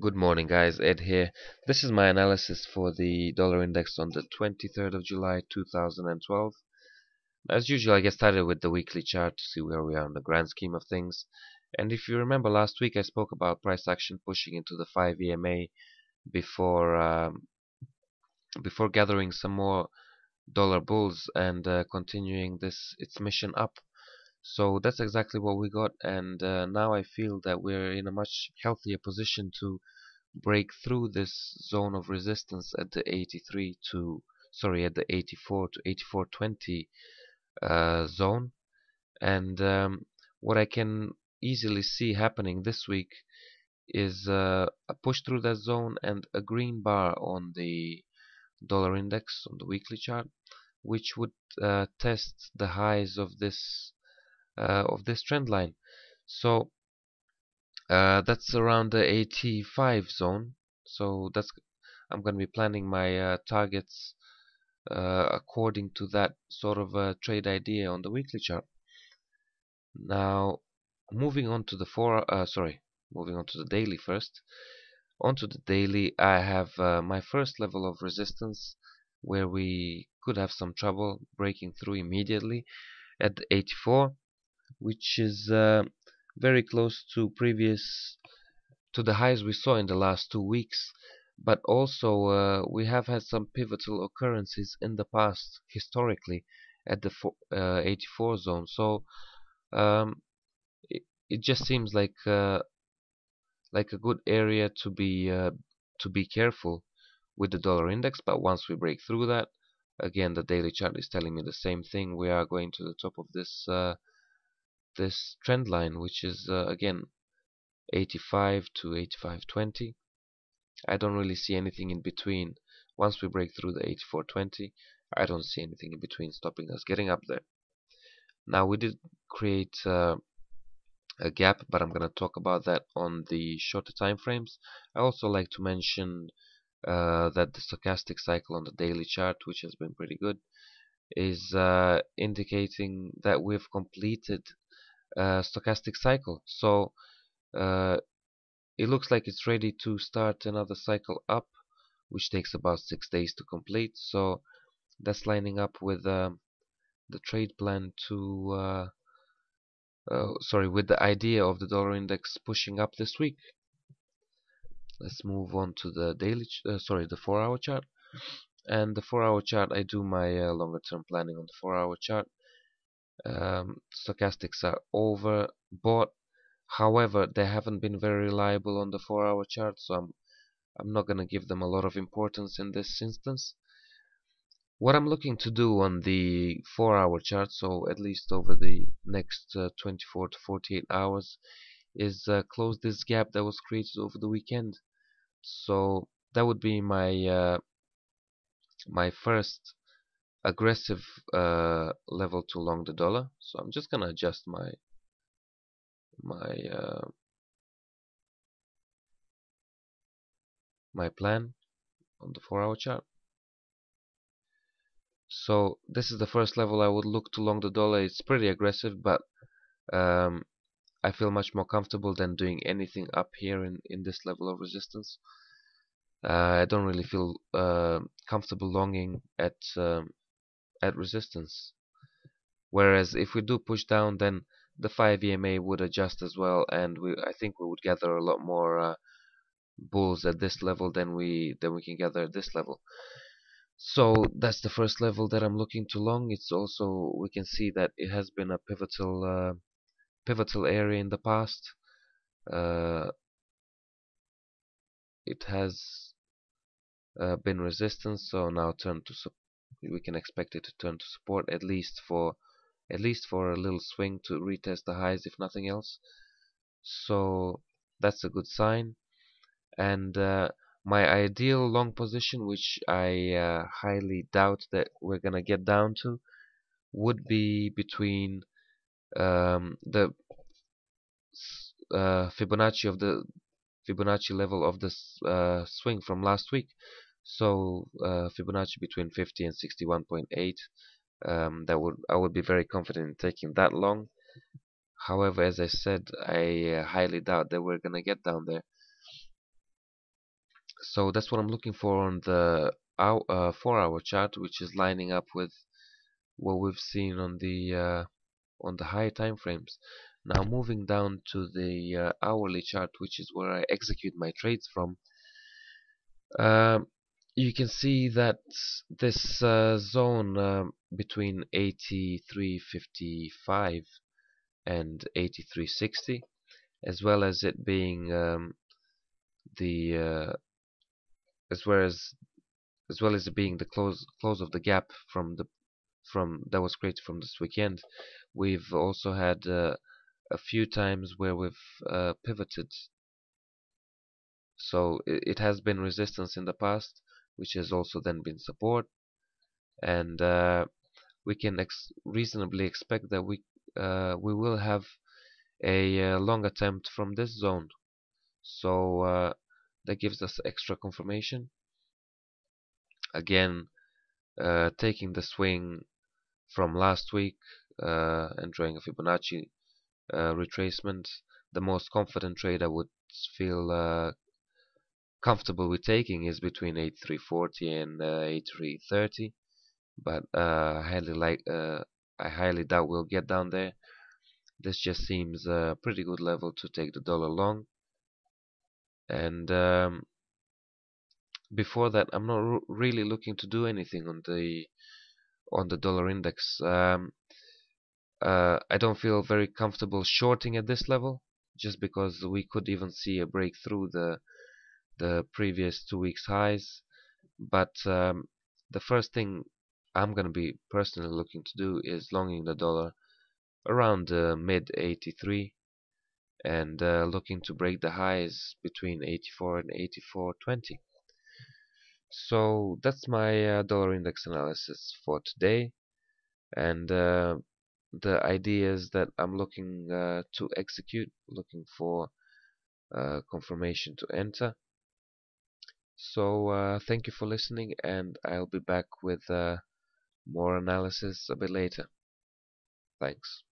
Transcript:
Good morning, guys. Ed here. This is my analysis for the dollar index on the 23rd of July 2012. As usual, I get started with the weekly chart to see where we are in the grand scheme of things. And if you remember last week, I spoke about price action pushing into the 5 EMA before before gathering some more dollar bulls and continuing its mission up. So that's exactly what we got, and now I feel that we're in a much healthier position to break through this zone of resistance at the 83 to at the 84 to 84.20 zone. And what I can easily see happening this week is a push through that zone and a green bar on the dollar index on the weekly chart, which would test the highs of this trend line. So that's around the 85 zone. So I'm going to be planning my targets according to that sort of trade idea on the weekly chart. Now, moving on to the moving on to the daily first. Onto the daily, I have my first level of resistance where we could have some trouble breaking through immediately at the 84, which is very close to the highs we saw in the last 2 weeks. But also we have had some pivotal occurrences in the past historically at the 84 zone. So um, it just seems like a good area to be careful with the dollar index. But once we break through that, again, the daily chart is telling me the same thing. We are going to the top of this trend line, which is again 85 to 85.20. I don't really see anything in between. Once we break through the 84.20, I don't see anything in between stopping us getting up there. Now we did create a gap, but I'm going to talk about that on the shorter time frames. I also like to mention that the stochastic cycle on the daily chart, which has been pretty good, is indicating that we've completed a stochastic cycle. So it looks like it's ready to start another cycle up, which takes about 6 days to complete. So that's lining up with the trade plan with the idea of the dollar index pushing up this week. Let's move on to the the 4-hour chart. And the 4-hour chart, I do my longer term planning on the 4-hour chart. Stochastics are overbought. However, they haven't been very reliable on the 4-hour chart, so I'm not going to give them a lot of importance in this instance. What I'm looking to do on the 4-hour chart, so at least over the next 24 to 48 hours, is close this gap that was created over the weekend. So that would be my first aggressive level to long the dollar. So I'm just gonna adjust my my plan on the 4-hour chart. So this is the first level I would look to long the dollar. It's pretty aggressive, but I feel much more comfortable than doing anything up here in this level of resistance. I don't really feel comfortable longing at resistance. Whereas if we do push down, then the 5 EMA would adjust as well, and I think we would gather a lot more bulls at this level than we can gather at this level. So that's the first level that I'm looking to long. It's also, we can see that it has been a pivotal area in the past. It has been resistance, so now we can expect it to turn to support at least for a little swing to retest the highs, if nothing else. So that's a good sign. And my ideal long position, which I highly doubt that we're gonna get down to, would be between the Fibonacci level of this swing from last week. So Fibonacci between 50 and 61.8. I would be very confident in taking that long. However, as I said, I highly doubt that we're gonna get down there. So that's what I'm looking for on the 4-hour chart, which is lining up with what we've seen on the higher time frames. Now moving down to the hourly chart, which is where I execute my trades from, um, you can see that this zone between 83.55 and 83.60, as well as it being the as well as it being the close of the gap from that was created from this weekend. We've also had a few times where we've pivoted. So it has been resistance in the past, which has also then been support, and we can reasonably expect that we will have a long attempt from this zone. So that gives us extra confirmation. Again, taking the swing from last week and drawing a Fibonacci retracement, the most confident trade I would feel comfortable with taking is between 8340 and 8330, but I highly doubt we'll get down there. This just seems a pretty good level to take the dollar long, and before that I'm not really looking to do anything on the dollar index. I don't feel very comfortable shorting at this level, just because we could even see a break through the previous 2 weeks highs. But the first thing I'm going to be personally looking to do is longing the dollar around mid 83 and looking to break the highs between 84 and 84.20. So that's my dollar index analysis for today, and the ideas that I'm looking to execute, looking for confirmation to enter. So thank you for listening, and I'll be back with more analysis a bit later. Thanks.